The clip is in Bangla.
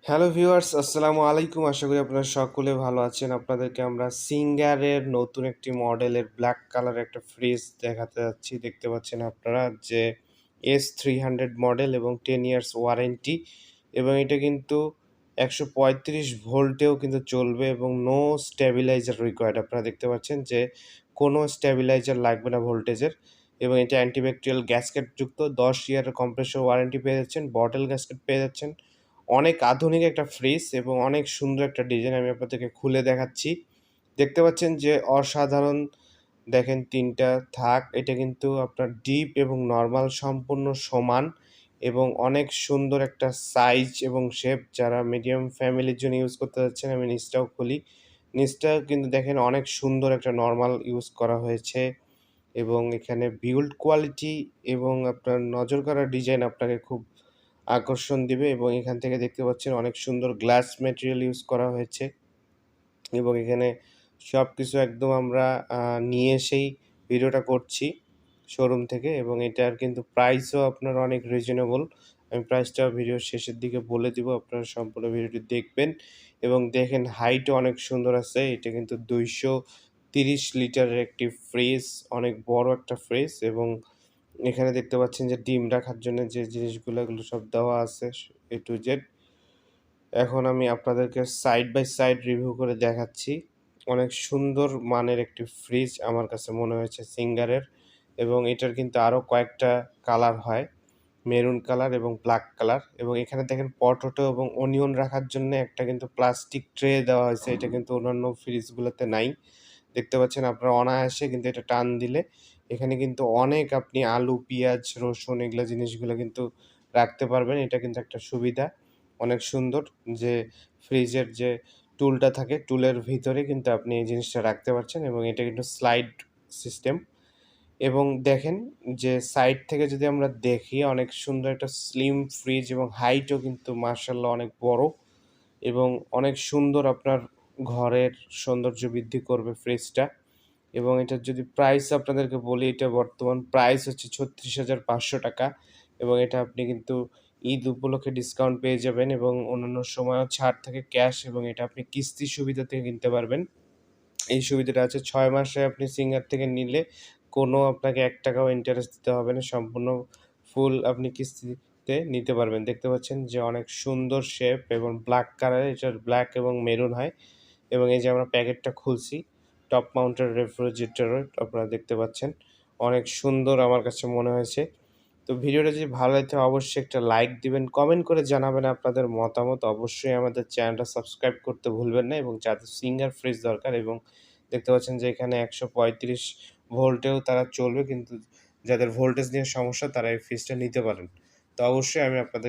হ্যালো ভিউয়ার্স, আসসালামু আলাইকুম। আশা করি আপনারা সকলে ভালো আছেন। আপনাদেরকে আমরা সিঙ্গারের নতুন একটি মডেলের ব্ল্যাক কালারের একটা ফ্রিজ দেখাতে যাচ্ছি। দেখতে পাচ্ছেন আপনারা যে S300 মডেল এবং 10 ইয়ার্স ওয়ারেন্টি, এবং এটা কিন্তু 135 ভোল্টেও কিন্তু চলবে এবং নো স্টেবিলাইজার রিকোয়ার্ড। আপনারা দেখতে পাচ্ছেন যে কোনো স্টেবিলাইজার লাগবে না ভোল্টেজের, এবং এটা অ্যান্টিব্যাকটেরিয়াল গ্যাসকেট যুক্ত। 10 ইয়ারের কম্প্রেসর ওয়ারেন্টি পেয়ে যাচ্ছেন, বটল গ্যাসকেট পেয়ে যাচ্ছেন। অনেক আধুনিক একটা ফ্রিজ এবং অনেক সুন্দর একটা ডিজাইন। আমি আপনাদেরকে খুলে দেখাচ্ছি। দেখতে পাচ্ছেন যে অসাধারণ, দেখেন ৩ টা থাক। এটা কিন্তু আপনার ডিপ এবং নরমাল সম্পূর্ণ সমান, এবং অনেক সুন্দর একটা সাইজ এবং শেপ। যারা মিডিয়াম ফ্যামিলির জন্য ইউজ করতে যাচ্ছেন, আমি নিচটাও খুলি। নিচটাও কিন্তু দেখেন অনেক সুন্দর একটা নরমাল ইউজ করা হয়েছে, এবং এখানে বিল্ড কোয়ালিটি এবং আপনার নজর কাড়া ডিজাইন আপনাকে খুব আকর্ষণ দিবে। এবং এখান থেকে দেখতে পাচ্ছেন অনেক সুন্দর গ্লাস ম্যাটেরিয়াল ইউজ করা হয়েছে, এবং এখানে সবকিছু একদম আমরা নিয়ে এসেই ভিডিওটা করছি শোরুম থেকে, এবং এটার কিন্তু প্রাইসও আপনার অনেক রিজনেবল। আমি প্রাইসটা ভিডিওর শেষের দিকে বলে দিব, আপনারা সম্পূর্ণ ভিডিওটি দেখবেন। এবং দেখেন হাইটও অনেক সুন্দর আছে। এটা কিন্তু 230 লিটারের একটি ফ্রিজ, অনেক বড় একটা ফ্রিজ। এবং এখানে দেখতে পাচ্ছেন যে ডিম রাখার জন্য যে জিনিসগুলো, এগুলো সব দেওয়া আছে A to Z। এখন আমি আপনাদেরকে সাইড বাই সাইড রিভিউ করে দেখাচ্ছি। অনেক সুন্দর মানের একটি ফ্রিজ আমার কাছে মনে হয়েছে সিঙ্গারের, এবং এটার কিন্তু আরও কয়েকটা কালার হয়, মেরুন কালার এবং ব্ল্যাক কালার। এবং এখানে দেখেন পটেটো এবং অনিয়ন রাখার জন্য একটা কিন্তু প্লাস্টিক ট্রে দেওয়া হয়েছে। এটা কিন্তু অন্যান্য ফ্রিজগুলোতে নাই। দেখতে পাচ্ছেন আপনারা অনায়াসে কিন্তু এটা টান দিলে এখানে কিন্তু অনেক আপনি আলু, পেঁয়াজ, রসুন এগুলা জিনিসগুলো কিন্তু রাখতে পারবেন। এটা কিন্তু একটা সুবিধা। অনেক সুন্দর যে ফ্রিজের যে টুলটা থাকে, টুলের ভিতরে কিন্তু আপনি এই জিনিসটা রাখতে পারছেন, এবং এটা কিন্তু স্লাইড সিস্টেম। এবং দেখেন যে সাইড থেকে যদি আমরা দেখি, অনেক সুন্দর একটা স্লিম ফ্রিজ, এবং হাইটও কিন্তু মাশাআল্লাহ অনেক বড়, এবং অনেক সুন্দর আপনার ঘরের সৌন্দর্য বৃদ্ধি করবে ফ্রিজটা। এবং এটার যদি প্রাইস আপনাদেরকে বলি, এটা বর্তমান প্রাইস হচ্ছে ৩৬,৫০০ টাকা, এবং এটা আপনি কিন্তু ঈদ উপলক্ষে ডিসকাউন্ট পেয়ে যাবেন, এবং অন্যান্য সময়ও ছাড় থাকে ক্যাশ, এবং এটা আপনি কিস্তি সুবিধা থেকে কিনতে পারবেন। এই সুবিধাটা আছে ৬ মাসে আপনি সিঙ্গার থেকে নিলে কোনো আপনাকে ৳১ ও ইন্টারেস্ট দিতে হবে না। সম্পূর্ণ ফুল আপনি কিস্তিতে নিতে পারবেন। দেখতে পাচ্ছেন যে অনেক সুন্দর শেপ এবং ব্ল্যাক কালারের, এটার ব্ল্যাক এবং মেরুন হয়। এবং এই যে আমরা প্যাকেটটা খুলছি, টপ মাউন্টেড রেফ্রিজারেটর আপনারা দেখতে পাচ্ছেন। অনেক সুন্দর আমার কাছে মনে হয়েছে। তো ভিডিওটা যদি ভালো লাগে থাকে অবশ্যই একটা লাইক দিবেন, কমেন্ট করে জানাবেন আপনাদের মতামত। অবশ্যই আমাদের চ্যানেলটা সাবস্ক্রাইব করতে ভুলবেন না, এবং যাদের সিঙ্গার ফ্রিজ দরকার, এবং দেখতে পাচ্ছেন যে এখানে 135 ভোল্টেও তারা চলবে, কিন্তু যাদের ভোল্টেজ নিয়ে সমস্যা তারা এই ফ্রিজটা নিতে পারেন। তো অবশ্যই আমি আপনাদের